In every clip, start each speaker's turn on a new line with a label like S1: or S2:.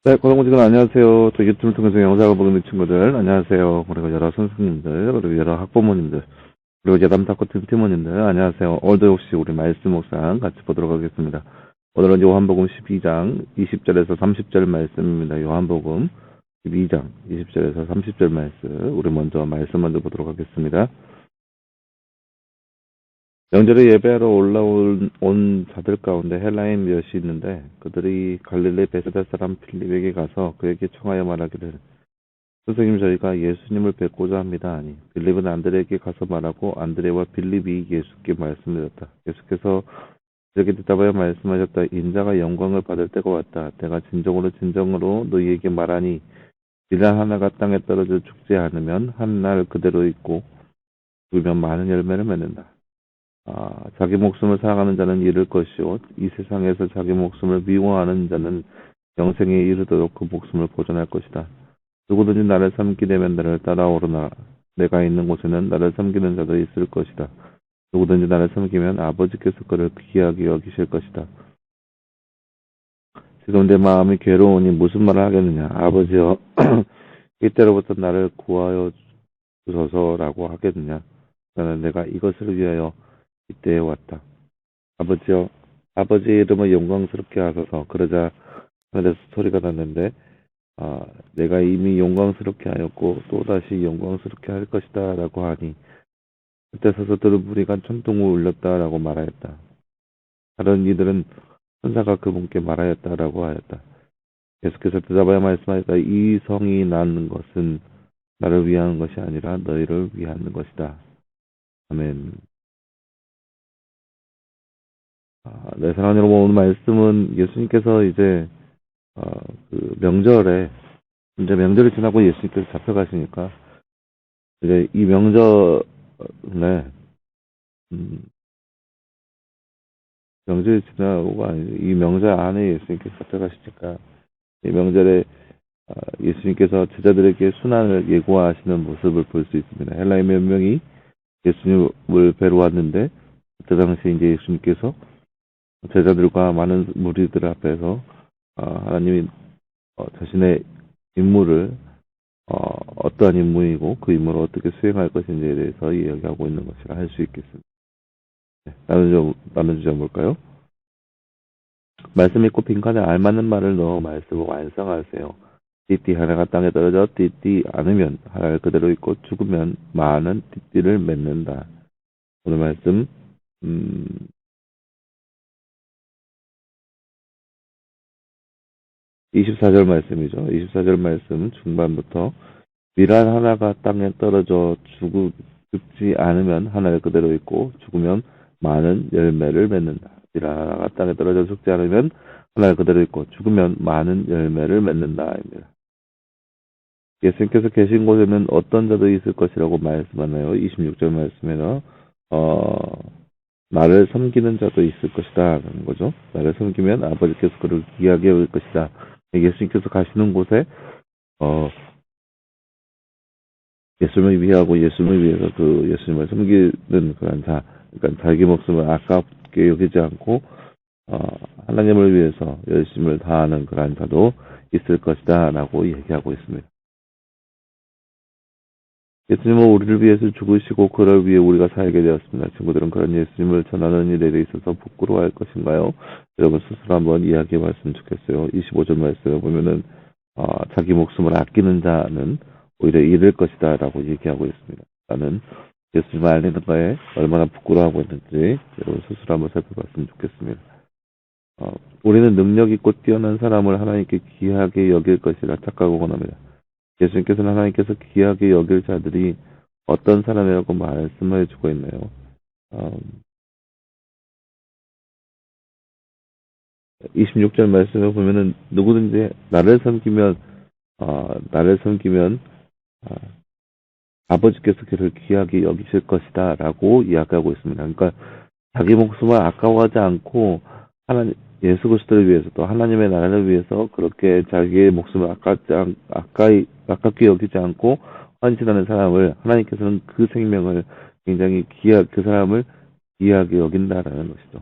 S1: 네, 고등부지근 안녕하세요. 또 유튜브를 통해서 영상을 보는 친구들, 안녕하세요. 그리고 여러 선생님들, 그리고 여러 학부모님들, 그리고 예담탁구팀 팀원님들, 안녕하세요. 오늘도 역시 우리 말씀 묵상 같이 보도록 하겠습니다. 오늘은 요한복음 12장 20절에서 30절 말씀입니다. 요한복음 12장 20절에서 30절 말씀, 우리 먼저 말씀 먼저 보도록 하겠습니다. 명절에 예배하러 온 자들 가운데 헬라인 몇이 있는데 그들이 갈릴리 베세다 사람 필립에게 가서 그에게 청하여 말하기를 선생님 저희가 예수님을 뵙고자 합니다. 아니 빌립은 안드레에게 가서 말하고 안드레와 빌립이 예수께 말씀드렸다. 예수께서 이렇게 대답하여 말씀하셨다. 인자가 영광을 받을 때가 왔다. 내가 진정으로 너희에게 말하니 비단 하나가 땅에 떨어져 죽지 않으면 한 날 그대로 있고 죽으면 많은 열매를 맺는다. 자기 목숨을 사랑하는 자는 잃을 것이요 이 세상에서 자기 목숨을 미워하는 자는 영생에 이르도록 그 목숨을 보존할 것이다. 누구든지 나를 섬기게 되면 나를 따라오르나 내가 있는 곳에는 나를 섬기는 자도 있을 것이다. 누구든지 나를 섬기면 아버지께서 그를 귀하게 여기실 것이다. 지금 내 마음이 괴로우니 무슨 말을 하겠느냐. 아버지여 이때로부터 나를 구하여 주소서라고 하겠느냐. 나는 내가 이것을 위하여 이때에 왔다. 아버지여, 아버지의 이름을 영광스럽게 하소서. 그러자 하늘에서 소리가 났는데 내가 이미 영광스럽게 하였고 또다시 영광스럽게 할 것이다 라고 하니 그때 서서 들은 무리가 천둥을 울렸다 라고 말하였다. 다른 이들은 천사가 그분께 말하였다 라고 하였다. 예수께서 대답하여 말씀하였다. 이 성이 낳는 것은 나를 위한 것이 아니라 너희를 위한 것이다. 아멘. 네, 사랑하는 여러분, 오늘 말씀은 예수님께서 이제 그 명절에 이제 명절이 지나고 예수님께서 잡혀가시니까 이제 이 명절에 명절이 지나고가 아니죠. 이 명절 안에 예수님께서 잡혀가시니까 이 명절에 예수님께서 제자들에게 순환을 예고하시는 모습을 볼 수 있습니다. 헬라인 몇 명이 예수님을 뵈러 왔는데 그때 당시 이제 예수님께서 제자들과 많은 무리들 앞에서 하나님이 자신의 임무를 어떠한 임무이고 그 임무를 어떻게 수행할 것인지에 대해서 이야기하고 있는 것이라 할 수 있겠습니다. 네, 나눠주자 볼까요? 말씀 읽고 빈칸에 알맞는 말을 넣어 말씀을 완성하세요. 띠띠 하나가 땅에 떨어져 띠띠 않으면 하나를 그대로 있고 죽으면 많은 띠띠를 맺는다. 오늘 말씀 24절 말씀이죠. 24절 말씀 중반부터 밀알 하나가 땅에 떨어져 죽지 않으면 하나를 그대로 있고 죽으면 많은 열매를 맺는다. 밀알 하나가 땅에 떨어져 죽지 않으면 하나를 그대로 있고 죽으면 많은 열매를 맺는다입니다. 예수님께서 계신 곳에는 어떤 자도 있을 것이라고 말씀하나요? 26절 말씀에는 나를 섬기는 자도 있을 것이다 라는 거죠. 나를 섬기면 아버지께서 그를 귀하게 여길 것이다. 예수님께서 가시는 곳에 예수님을 위하고 예수님을 위해서 그 예수님을 섬기는 그런 자, 그러니까 자기 목숨을 아깝게 여기지 않고 하나님을 위해서 열심을 다하는 그런 자도 있을 것이다 라고 얘기하고 있습니다. 예수님은 우리를 위해서 죽으시고 그를 위해 우리가 살게 되었습니다. 친구들은 그런 예수님을 전하는 일에 있어서 부끄러워할 것인가요? 여러분 스스로 한번 이야기해 봤으면 좋겠어요. 25절 말씀에 보면은 자기 목숨을 아끼는 자는 오히려 잃을 것이다 라고 얘기하고 있습니다. 나는 예수님을 알리는 거에 얼마나 부끄러워하고 있는지 여러분 스스로 한번 살펴봤으면 좋겠습니다. 우리는 능력 있고 뛰어난 사람을 하나님께 귀하게 여길 것이라 착각하고 원합니다. 예수님께서는 하나님께서 귀하게 여길 자들이 어떤 사람이라고 말씀해 주고 있나요? 26절 말씀에 보면은 누구든지 나를 섬기면 아버지께서 그를 귀하게 여기실 것이다 라고 이야기하고 있습니다. 그러니까 자기 목숨을 아까워하지 않고 예수 그리스도를 위해서 또 하나님의 나라를 위해서 그렇게 자기의 목숨을 아깝게 여기지 않고 헌신하는 사람을 하나님께서는 그 생명을 굉장히 그 사람을 귀하게 여긴다라는 것이죠.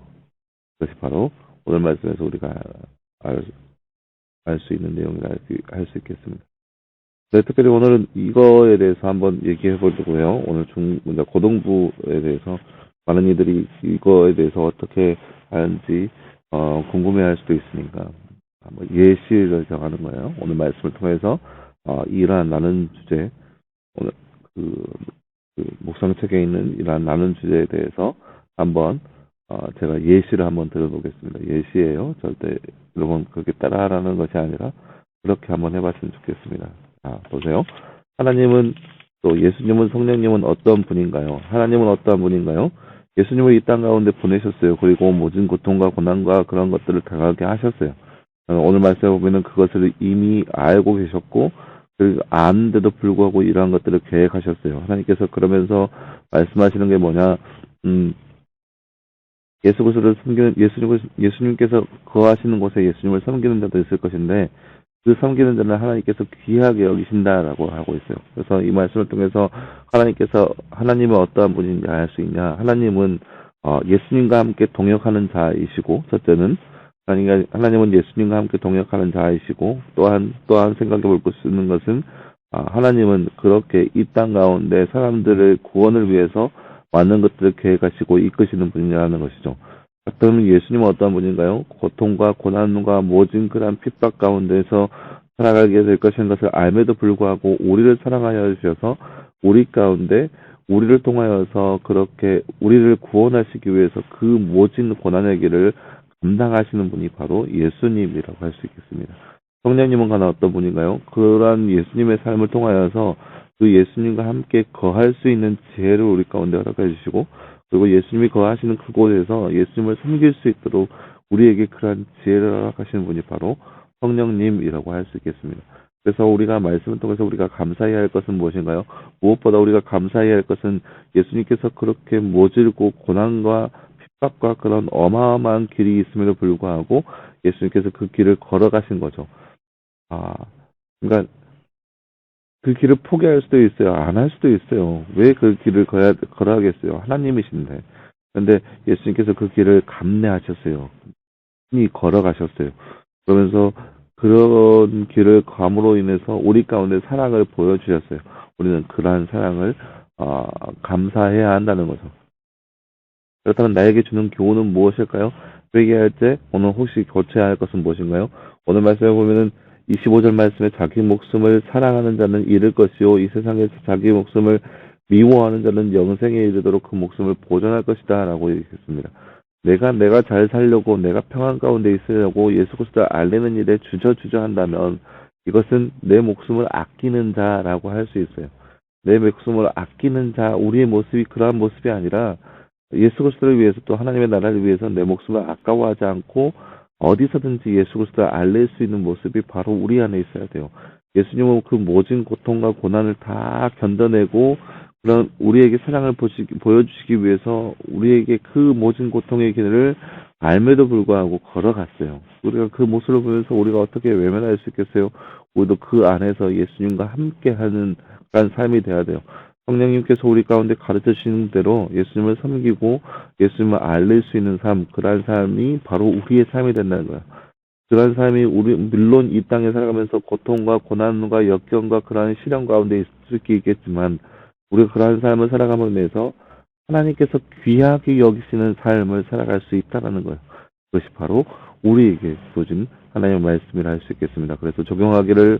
S1: 그것이 바로 오늘 말씀에서 우리가 알 수 있는 내용이라 할 수 있겠습니다. 네, 특별히 오늘은 이거에 대해서 한번 얘기해 보려고요. 오늘 고등부에 대해서 많은 이들이 이거에 대해서 어떻게 하는지 궁금해할 수도 있으니까 한번 예시를 정하는 거예요. 오늘 말씀을 통해서 이러한 나는 주제, 오늘 그, 묵상책에 있는 이러한 나는 주제에 대해서 한번 제가 예시를 한번 들어보겠습니다. 예시예요. 절대 여러분 그렇게 따라하라는 것이 아니라 그렇게 한번 해봤으면 좋겠습니다. 보세요. 하나님은 또 예수님은 성령님은 어떤 분인가요? 하나님은 어떠한 분인가요? 예수님을 이 땅 가운데 보내셨어요. 그리고 모든 고통과 고난과 그런 것들을 당하게 하셨어요. 오늘 말씀에 보면은 그것을 이미 알고 계셨고 그리고 아는데도 불구하고 이러한 것들을 계획하셨어요. 하나님께서 그러면서 말씀하시는 게 뭐냐? 예수 그리스도를 섬기는 예수님께서 거하시는 곳에 예수님을 섬기는 자도 있을 것인데 그 섬기는 자는 하나님께서 귀하게 여기신다라고 하고 있어요. 그래서 이 말씀을 통해서 하나님은 어떠한 분인지 알 수 있냐? 하나님은 예수님과 함께 동역하는 자이시고, 첫째는 하나님은 예수님과 함께 동역하는 자이시고, 또한 생각해 볼 수 있는 것은 하나님은 그렇게 이 땅 가운데 사람들의 구원을 위해서 많은 것들을 계획하시고 이끄시는 분이라는 것이죠. 그러면 예수님은 어떤 분인가요? 고통과 고난과 모진 그런 핍박 가운데서 살아가게 될 것인 것을 알매도 불구하고 우리를 사랑하여 주셔서 우리 가운데 우리를 통하여서 그렇게 우리를 구원하시기 위해서 그 모진 고난의 길을 감당하시는 분이 바로 예수님이라고 할 수 있겠습니다. 성령님은 가나 어떤 분인가요? 그러한 예수님의 삶을 통하여서 그 예수님과 함께 거할 수 있는 지혜를 우리 가운데 허락해 주시고 그리고 예수님이 거하시는 그곳에서 예수님을 섬길 수 있도록 우리에게 그러한 지혜를 허락하시는 분이 바로 성령님이라고 할 수 있겠습니다. 그래서 우리가 말씀을 통해서 우리가 감사해야 할 것은 무엇인가요? 무엇보다 우리가 감사해야 할 것은 예수님께서 그렇게 모질고 고난과 핍박과 그런 어마어마한 길이 있음에도 불구하고 예수님께서 그 길을 걸어가신 거죠. 그러니까 그 길을 포기할 수도 있어요. 안 할 수도 있어요. 왜 그 길을 걸어야겠어요? 하나님이신데. 그런데 예수님께서 그 길을 감내하셨어요. 이 걸어가셨어요. 그러면서 그런 길을 감으로 인해서 우리 가운데 사랑을 보여주셨어요. 우리는 그러한 사랑을 감사해야 한다는 거죠. 그렇다면 나에게 주는 교훈은 무엇일까요? 회개할 때 오늘 혹시 고쳐야 할 것은 무엇인가요? 오늘 말씀에 보면은 25절 말씀에 자기 목숨을 사랑하는 자는 잃을 것이요 이 세상에서 자기 목숨을 미워하는 자는 영생에 이르도록 그 목숨을 보존할 것이다 라고 얘기했습니다. 내가 잘 살려고 내가 평안 가운데 있으려고 예수 그리스도를 알리는 일에 주저주저 한다면 이것은 내 목숨을 아끼는 자라고 할 수 있어요. 내 목숨을 아끼는 자 우리의 모습이 그러한 모습이 아니라 예수 그리스도를 위해서 또 하나님의 나라를 위해서 내 목숨을 아까워하지 않고 어디서든지 예수 그리스도를 알릴 수 있는 모습이 바로 우리 안에 있어야 돼요. 예수님은 그 모진 고통과 고난을 다 견뎌내고 그런 우리에게 사랑을 보여주시기 위해서 우리에게 그 모진 고통의 길을 알매도 불구하고 걸어갔어요. 우리가 그 모습을 보면서 우리가 어떻게 외면할 수 있겠어요? 우리도 그 안에서 예수님과 함께하는 그런 삶이 돼야 돼요. 성령님께서 우리 가운데 가르쳐 주시는 대로 예수님을 섬기고 예수님을 알릴 수 있는 삶, 그러한 삶이 바로 우리의 삶이 된다는 거예요. 그러한 삶이 물론 이 땅에 살아가면서 고통과 고난과 역경과 그러한 시련 가운데 있을 수 있겠지만 우리가 그러한 삶을 살아감으로 인해서 하나님께서 귀하게 여기시는 삶을 살아갈 수 있다는 거예요. 그것이 바로 우리에게 주어진 하나님의 말씀이라 할 수 있겠습니다. 그래서 적용하기를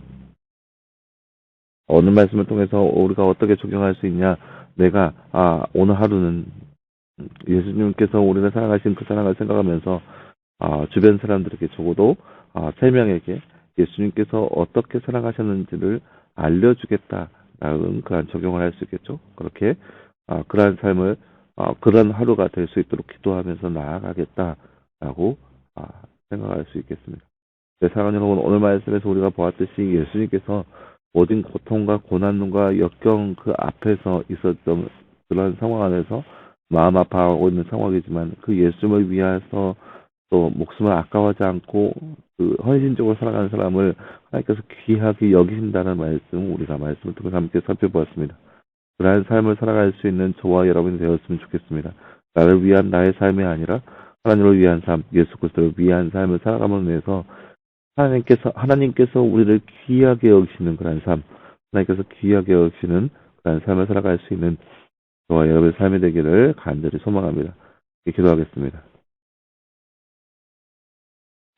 S1: 어느 말씀을 통해서 우리가 어떻게 적용할 수 있냐? 내가 오늘 하루는 예수님께서 우리를 사랑하신 그 사랑을 생각하면서 주변 사람들에게 적어도 3명에게 예수님께서 어떻게 사랑하셨는지를 알려주겠다라는 그런 적용을 할 수 있겠죠. 그렇게 그러한 삶을 그런 하루가 될 수 있도록 기도하면서 나아가겠다라고 생각할 수 있겠습니다. 네, 사랑하는 여러분, 오늘 말씀에서 우리가 보았듯이 예수님께서 모든 고통과 고난과 역경 그 앞에서 있었던 그런 상황 안에서 마음 아파하고 있는 상황이지만 그 예수님을 위해서 또 목숨을 아까워하지 않고 그 헌신적으로 살아가는 사람을 하나님께서 귀하게 여기신다는 말씀 우리가 말씀을 통해서 함께 살펴보았습니다. 그러한 삶을 살아갈 수 있는 저와 여러분이 되었으면 좋겠습니다. 나를 위한 나의 삶이 아니라 하나님을 위한 삶, 예수 그리스도를 위한 삶을 살아감으로 인해서 하나님께서 우리를 귀하게 여기시는 그런 삶, 하나님께서 귀하게 여기시는 그런 삶을 살아갈 수 있는 저와 여러분의 삶이 되기를 간절히 소망합니다. 기도하겠습니다.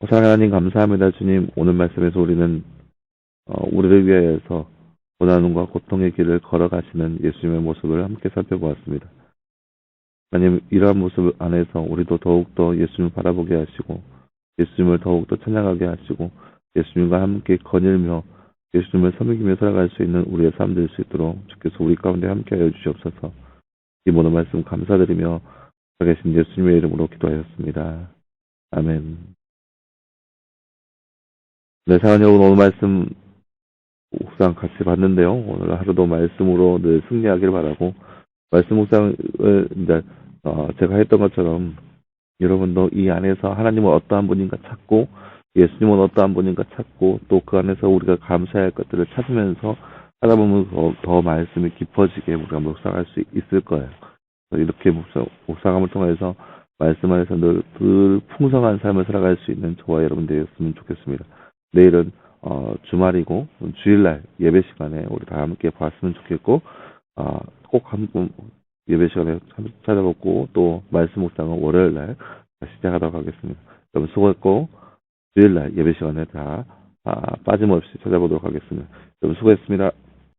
S1: 사랑하는 하나님 감사합니다. 주님, 오늘 말씀에서 우리는 우리를 위하여서 고난과 고통의 길을 걸어가시는 예수님의 모습을 함께 살펴보았습니다. 하나님, 이러한 모습 안에서 우리도 더욱더 예수님을 바라보게 하시고 예수님을 더욱더 찬양하게 하시고 예수님과 함께 거닐며 예수님을 섬기며 살아갈 수 있는 우리의 삶 될 수 있도록 주께서 우리 가운데 함께하여 주시옵소서. 이 모든 말씀 감사드리며 살아계신 예수님의 이름으로 기도하였습니다. 아멘. 네, 사랑하는 여러분, 오늘 말씀 묵상 같이 봤는데요. 오늘 하루도 말씀으로 늘 승리하길 바라고 말씀 묵상을 이제 제가 했던 것처럼 여러분도 이 안에서 하나님은 어떠한 분인가 찾고 예수님은 어떠한 분인가 찾고 또 그 안에서 우리가 감사해야 할 것들을 찾으면서 하다 보면 더 말씀이 깊어지게 우리가 묵상할 수 있을 거예요. 이렇게 묵상함을 통해서 말씀 안에서 늘 풍성한 삶을 살아갈 수 있는 저와 여러분 되었으면 좋겠습니다. 내일은 주말이고 주일날 예배 시간에 우리 다 함께 봤으면 좋겠고 꼭 한번 예배 시간에 찾아뵙고 또 말씀 묵상은 월요일날 시작하도록 하겠습니다. 여러분 수고했고 주일날 예배 시간에 다 빠짐없이 찾아보도록 하겠습니다. 여러분 수고했습니다.